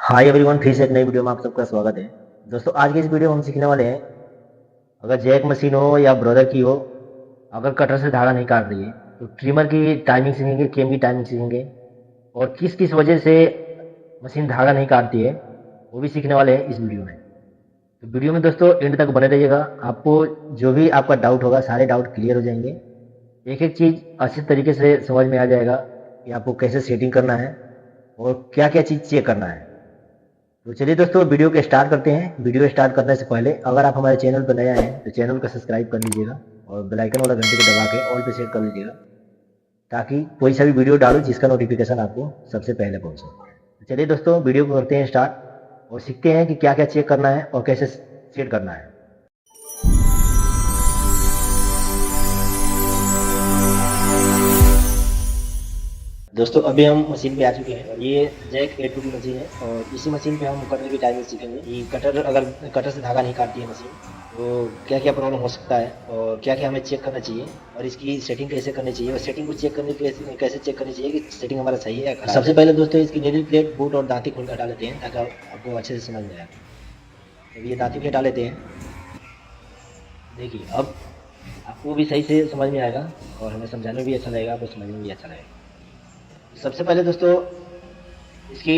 Hi everyone, फिर से एक नई वीडियो में आप सबका स्वागत है। दोस्तों, आज की इस वीडियो में हम सीखने वाले हैं, अगर जैक मशीन हो या ब्रदर की हो, अगर कटर से धागा नहीं काट रही है तो ट्रिमर की टाइमिंग सीखेंगे, केम की टाइमिंग सीखेंगे और किस किस वजह से मशीन धागा नहीं काटती है वो भी सीखने वाले हैं इस वीडियो में। तो वीडियो में दोस्तों एंड तक बने रहिएगा। आपको जो भी आपका डाउट होगा सारे डाउट क्लियर हो जाएंगे। एक एक चीज़ अच्छे तरीके से समझ में आ जाएगा कि आपको कैसे सेटिंग करना है और क्या क्या चीज़ चेक करना है। तो चलिए दोस्तों, वीडियो को स्टार्ट करते हैं। वीडियो स्टार्ट करने से पहले अगर आप हमारे चैनल पर नया हैं तो चैनल को सब्सक्राइब कर लीजिएगा और बेल आइकन वाला घंटे को दबा के ऑल पे सेट कर लीजिएगा, ताकि कोई सा भी वीडियो डालो जिसका नोटिफिकेशन आपको सबसे पहले पहुंचे। तो चलिए दोस्तों, वीडियो को करते हैं स्टार्ट और सीखते हैं कि क्या क्या चेक करना है और कैसे सेट करना है। दोस्तों, अभी हम मशीन पे आ चुके हैं। ये जैक 8 की मशीन है और इसी मशीन पे हम कटर की टाइमिंग सीखेंगे कि कटर से धागा नहीं काटती है मशीन तो क्या क्या प्रॉब्लम हो सकता है और क्या क्या हमें चेक करना चाहिए और इसकी सेटिंग कैसे करनी चाहिए और सेटिंग को चेक करने कैसे चेक करनी चाहिए कि सेटिंग हमारा सही है या खराब। सबसे पहले दोस्तों इसकी नीडल प्लेट, बूट और दांती खोल कर हटा लेते हैं ताकि आपको अच्छे से समझ में आए। तो ये दांती प्लेट हटा लेते हैं। देखिए, अब आपको भी सही से समझ में आएगा और हमें समझाने में भी अच्छा लगेगा, आपको समझने में भी अच्छा लगेगा। सबसे पहले दोस्तों इसकी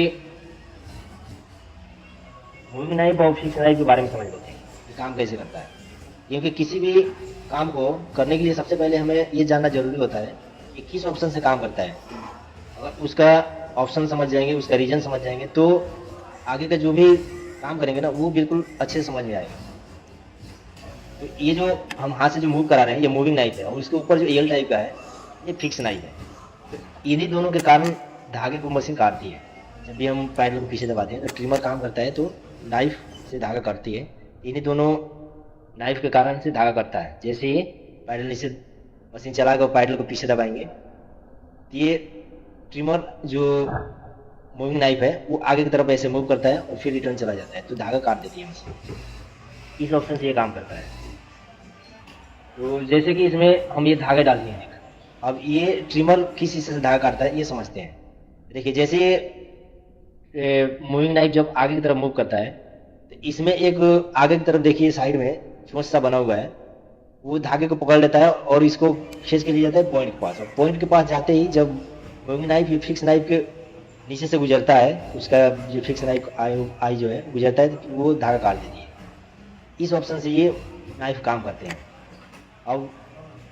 मूविंग नाइफ और फिक्स नाइफ के बारे में समझ लेते हैं कि काम कैसे करता है। क्योंकि किसी भी काम को करने के लिए सबसे पहले हमें ये जानना जरूरी होता है कि किस ऑप्शन से काम करता है। अगर उसका ऑप्शन समझ जाएंगे, उसका रीजन समझ जाएंगे तो आगे का जो भी काम करेंगे ना वो बिल्कुल अच्छे से समझ में आएगा। तो ये जो हम हाथ से जो मूव करा रहे हैं ये मूविंग नाइफ है और उसके ऊपर जो एल टाइप का है ये फिक्स नाइफ है। इन्हीं दोनों के कारण धागे को मशीन काटती है। जब भी हम पैडल को पीछे दबाते हैं तो ट्रिमर काम करता है तो नाइफ से धागा काटती है। इन्हीं दोनों नाइफ के कारण से धागा कटता है। जैसे ही पैडल नीचे मशीन चला कर पैडल को पीछे दबाएंगे तो ये ट्रिमर जो मूविंग नाइफ है वो आगे की तरफ ऐसे मूव करता है और फिर रिटर्न चला जाता है तो धागा काट देती है मशीन। इस ऑप्शन से ये काम करता है। तो जैसे कि इसमें हम ये धागे डाल दिए हैं। अब ये ट्रिमर किस हिस्से से धागा काटता है ये समझते हैं। देखिए, जैसे मूविंग नाइफ जब आगे की तरफ मूव करता है तो इसमें एक आगे की तरफ देखिए साइड में चोंच सा बना हुआ है, वो धागे को पकड़ लेता है और इसको खींच के ले जाता है पॉइंट के पास। और पॉइंट के पास जाते ही जब मूविंग नाइफ फिक्स नाइफ के नीचे से गुजरता है, उसका जो फिक्स नाइफ आई जो है गुजरता है तो वो धागा काट देती है। इस ऑप्शन से ये नाइफ काम करते हैं। अब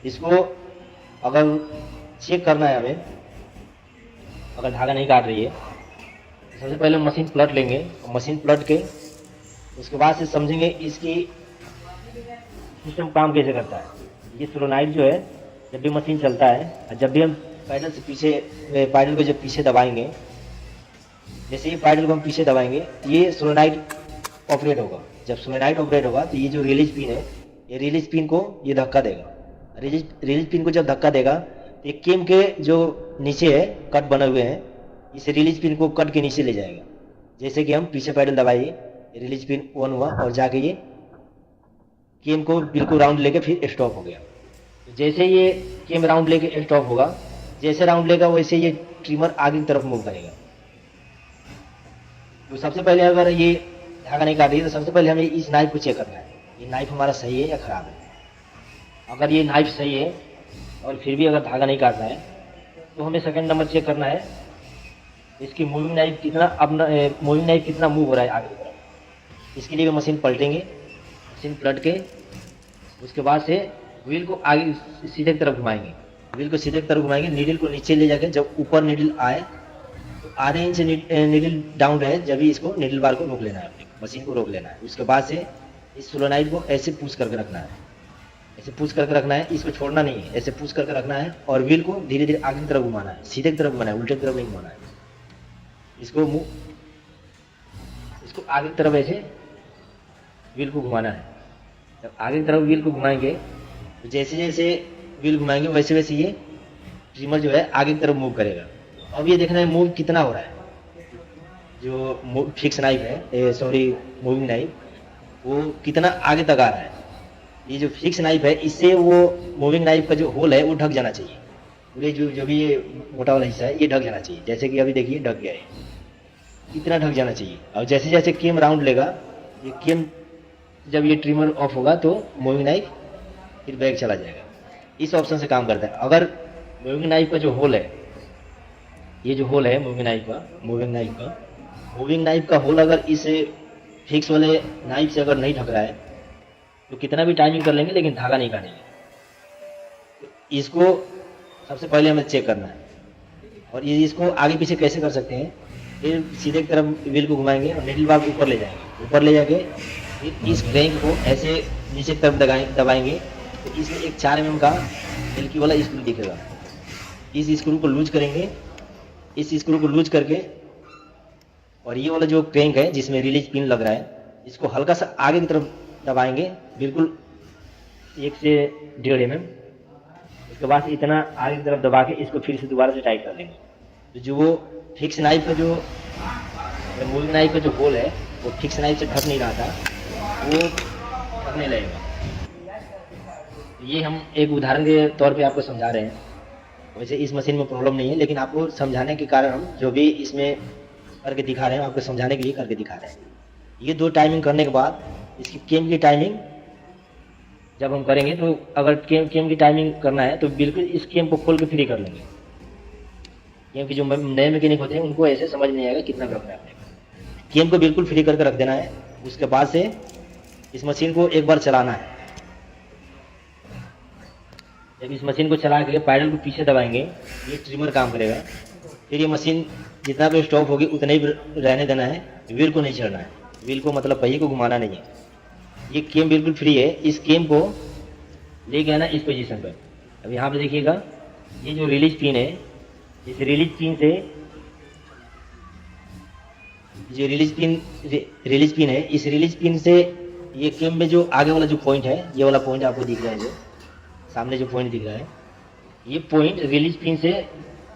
इसको अगर चेक करना है हमें, अगर धागा नहीं काट रही है तो सबसे पहले मशीन पलट लेंगे और मशीन पलट के उसके बाद से समझेंगे इसकी सिस्टम काम कैसे करता है। ये सोलेनॉइड जो है जब भी मशीन चलता है, जब भी हम पैडल से पीछे पैडल को जब पीछे दबाएंगे, जैसे ही पैडल को हम पीछे दबाएंगे ये सोलेनॉइड ऑपरेट होगा। जब सोलेनॉइड ऑपरेट होगा तो ये जो रिलीज पिन है ये रिलीज पिन को ये धक्का देगा। रिलीज पिन को जब धक्का देगा तो ये केम के जो नीचे है कट बने हुए हैं, इस रिलीज पिन को कट के नीचे ले जाएगा। जैसे कि हम पीछे पैडल दबाइए, रिलीज पिन ऑन हुआ और जाके ये केम को बिल्कुल राउंड लेके फिर स्टॉप हो गया। तो जैसे ये केम राउंड लेके स्टॉप होगा, जैसे राउंड लेगा वैसे ये ट्रिमर आगे की तरफ मूव करेगा। तो सबसे पहले अगर ये धागा नहीं काट रही है तो सबसे पहले हमें इस नाइफ को चेक करना है, ये नाइफ हमारा सही है या खराब है। अगर ये नाइफ सही है और फिर भी अगर धागा नहीं काटना है तो हमें सेकंड नंबर चेक करना है इसकी मूविंग नाइफ कितना मूव हो रहा है आगे की तरफ। इसके लिए मशीन पलटेंगे, मशीन पलट के उसके बाद से व्हील को आगे सीधे की तरफ घुमाएंगे। व्हील को सीधे की तरफ घुमाएंगे, नीडल को नीचे ले जाकर जब ऊपर नीडल आए तो आधे इंच नीडल डाउन रहे, जब भी इसको नीडल बार को रोक लेना है, अपनी मशीन को रोक लेना है। उसके बाद से इस सोलेनॉइड को ऐसे पुश करके रखना है, ऐसे पुश करके रखना है, इसको छोड़ना नहीं है, ऐसे पुश करके रखना है और व्हील को धीरे धीरे आगे की तरफ घुमाना है, सीधे की तरफ घुमाना है, उल्टे की तरफ नहीं घुमाना है। इसको आगे की तरफ ऐसे व्हील को घुमाना है। जब आगे की तरफ व्हील को घुमाएंगे तो जैसे जैसे व्हील घुमाएंगे वैसे वैसे ये ट्रिमर जो है आगे की तरफ मूव करेगा। अब ये देखना है मूव कितना हो रहा है। जो फिक्स नाइफ है, सॉरी मूविंग नाइफ, वो कितना आगे तक आ रहा है। ये जो फिक्स नाइफ है इससे वो मूविंग नाइफ का जो होल है वो ढक जाना चाहिए। पूरे जो भी ये मोटा वाला हिस्सा है ये ढक जाना चाहिए। जैसे कि अभी देखिए ढक गया है। इतना ढक जाना चाहिए। और जैसे जैसे केम राउंड लेगा, ये केम जब ये ट्रिमर ऑफ होगा तो मूविंग नाइफ फिर बैक चला जाएगा। इस ऑप्शन से काम करता है। अगर मूविंग नाइफ का जो होल है, ये जो होल है मूविंग नाइफ का होल अगर इस फिक्स वाले नाइफ से अगर नहीं ढक रहा है तो कितना भी टाइमिंग कर लेंगे लेकिन धागा नहीं काटेंगे। तो इसको सबसे पहले हमें चेक करना है। और ये इसको आगे पीछे कैसे कर सकते हैं, फिर सीधे की तरफ व्हील को घुमाएंगे और निडल बार ऊपर ले जाएंगे। ऊपर ले जाके फिर इस क्रैंक को ऐसे नीचे की तरफ दबाएंगे तो इसमें एक 4 mm का हल्की वाला स्क्रू दिखेगा। इस स्क्रू को लूज करेंगे, इस स्क्रू को लूज करके और ये वाला जो क्रैंक है जिसमें रिलीज पिन लग रहा है, इसको हल्का सा आगे की तरफ दबाएंगे, बिल्कुल 1 से 1.5 mm। उसके बाद इतना आगे की तरफ दबा के इसको फिर से दोबारा से टाइट कर देंगे। तो जो वो फिक्स नाइफ का जो मूविंग नाइफ का जो होल है वो फिक्स नाइफ से ढक नहीं रहा था, वो ढकने लगेगा। ये हम एक उदाहरण के तौर पे आपको समझा रहे हैं। वैसे इस मशीन में प्रॉब्लम नहीं है, लेकिन आपको समझाने के कारण हम जो भी इसमें करके दिखा रहे हैं, आपको समझाने के लिए करके दिखा रहे हैं। ये 2 टाइमिंग करने के बाद इसकी केम की टाइमिंग जब हम करेंगे तो अगर केम की टाइमिंग करना है तो बिल्कुल इस केम को खोल के फ्री कर लेंगे, क्योंकि जो नए मैकेनिक होते हैं उनको ऐसे समझ नहीं आएगा कितना करना है अपने को। केम को बिल्कुल फ्री करके रख देना है। उसके बाद से इस मशीन को एक बार चलाना है। जब इस मशीन को चला के पैडल को पीछे दबाएंगे ये ट्रिमर काम करेगा। फिर ये मशीन जितना भी स्टॉप होगी उतना ही रहने देना है, व्हील को नहीं चढ़ना है। व्हील को मतलब पहिए को घुमाना नहीं है। ये केम बिल्कुल फ्री है। इस केम को लेके आना इस पोजीशन पर। अब यहाँ पे देखिएगा ये जो रिलीज पिन है, इस रिलीज पिन से जो रिलीज पिन है, इस रिलीज पिन से ये केम में जो आगे वाला जो पॉइंट है, ये वाला पॉइंट आपको दिख रहा है, जो सामने जो पॉइंट दिख रहा है, ये पॉइंट रिलीज पिन से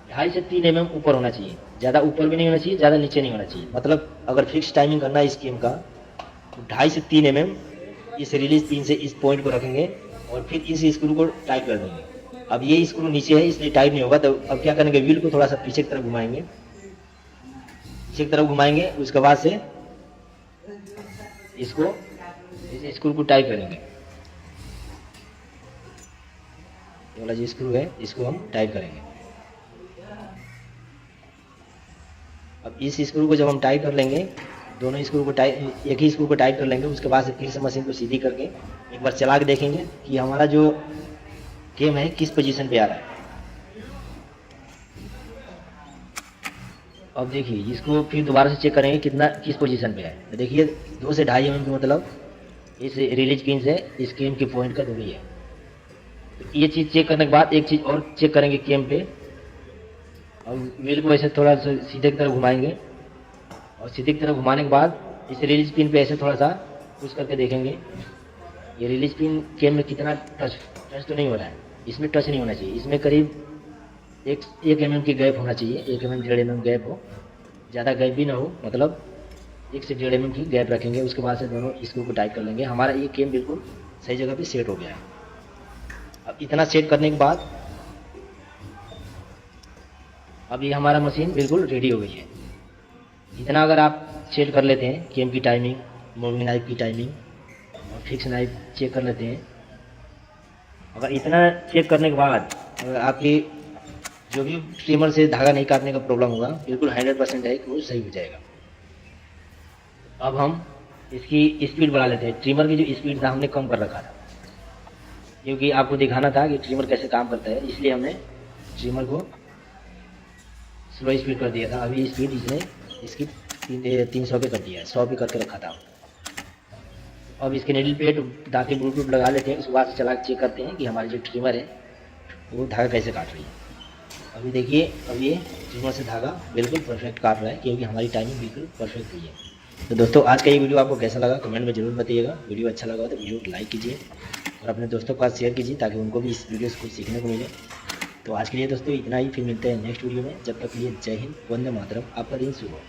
2.5 से 3 mm ऊपर होना चाहिए। ज़्यादा ऊपर भी नहीं होना चाहिए, ज़्यादा नीचे नहीं होना चाहिए। मतलब अगर फिक्स टाइमिंग करना है इस केम का तो 2.5 से 3 mm इस रिलीज पिन से इस पॉइंट को रखेंगे और फिर इस स्क्रू को टाइट कर देंगे। अब ये स्क्रू नीचे है इसलिए टाइट नहीं होगा। तो अब क्या करेंगे, व्हील को थोड़ा सा पीछे की तरफ घुमाएंगे, उसके बाद से इसको इस स्क्रू को टाइट करेंगे। ये वाला जो स्क्रू है इसको हम टाइट करेंगे। अब इस स्क्रू को जब हम टाइट कर लेंगे, दोनों स्क्रू को टाइट, एक ही स्क्रू को टाइट कर लेंगे, उसके बाद से फिर से मशीन को सीधी करके एक बार चला के देखेंगे कि हमारा जो केम है किस पोजीशन पे आ रहा है। अब देखिए इसको फिर दोबारा से चेक करेंगे किस पोजीशन पे है। तो देखिए 2 से 2.5 mm मतलब इस रिलीज पिन से इस केम की पॉइंट का दूरी है। तो ये चीज़ चेक करने के बाद एक चीज़ और चेक करेंगे केम पे। और व्हील को ऐसे थोड़ा सा सीधे की तरफ घुमाएंगे और सीधे की तरफ घुमाने के बाद इस रिलीज पिन पे ऐसे थोड़ा सा पुश करके देखेंगे ये रिलीज पिन केम में कितना टच तो नहीं हो रहा है। इसमें टच नहीं होना चाहिए। इसमें करीब 1 mm की गैप होना चाहिए। 1 mm 1.5 mm गैप हो, ज़्यादा गैप भी ना हो, मतलब 1 से 1.5 mm की गैप रखेंगे। उसके बाद से दोनों स्क्रू को टाइट कर लेंगे। हमारा ये केम बिल्कुल सही जगह पे सेट हो गया है। अब इतना सेट करने के बाद अब ये हमारा मशीन बिल्कुल रेडी हो गई है। इतना अगर आप सेट कर लेते हैं, केम की टाइमिंग, मूविंग नाइफ की टाइमिंग और फिक्स नाइफ चेक कर लेते हैं, अगर इतना चेक करने के बाद अगर आपकी जो भी ट्रिमर से धागा नहीं काटने का प्रॉब्लम होगा, बिल्कुल 100% है कि वो सही हो जाएगा। अब हम इसकी स्पीड बढ़ा लेते हैं। ट्रिमर की जो स्पीड था हमने कम कर रखा था, क्योंकि आपको दिखाना था कि ट्रिमर कैसे काम करता है, इसलिए हमने ट्रिमर को स्लो स्पीड कर दिया था। अभी स्पीड इसने इसकी 300 पे कर दिया है, 100 पे करके रखा था। अब इसके निडल पेड दांती ब्लूटूथ लगा लेते हैं, उसके बाद चला के चेक करते हैं कि हमारी जो ट्रिमर है वो धागा कैसे काट रही है। अभी देखिए, अब ये ट्रिमर से धागा बिल्कुल परफेक्ट काट रहा है, क्योंकि हमारी टाइमिंग बिल्कुल परफेक्ट हुई है। तो दोस्तों आज का ये वीडियो आपको कैसा लगा कमेंट में जरूर बताइएगा। वीडियो अच्छा लगा तो वीडियो को लाइक कीजिए और अपने दोस्तों के पास शेयर कीजिए, ताकि उनको भी इस वीडियो से कुछ सीखने को मिले। तो आज के लिए दोस्तों इतना ही, फिर मिलते हैं नेक्स्ट वीडियो में। जब तक के लिए जय हिंद, वंदे मातरम। आपका दिन शुभ हो।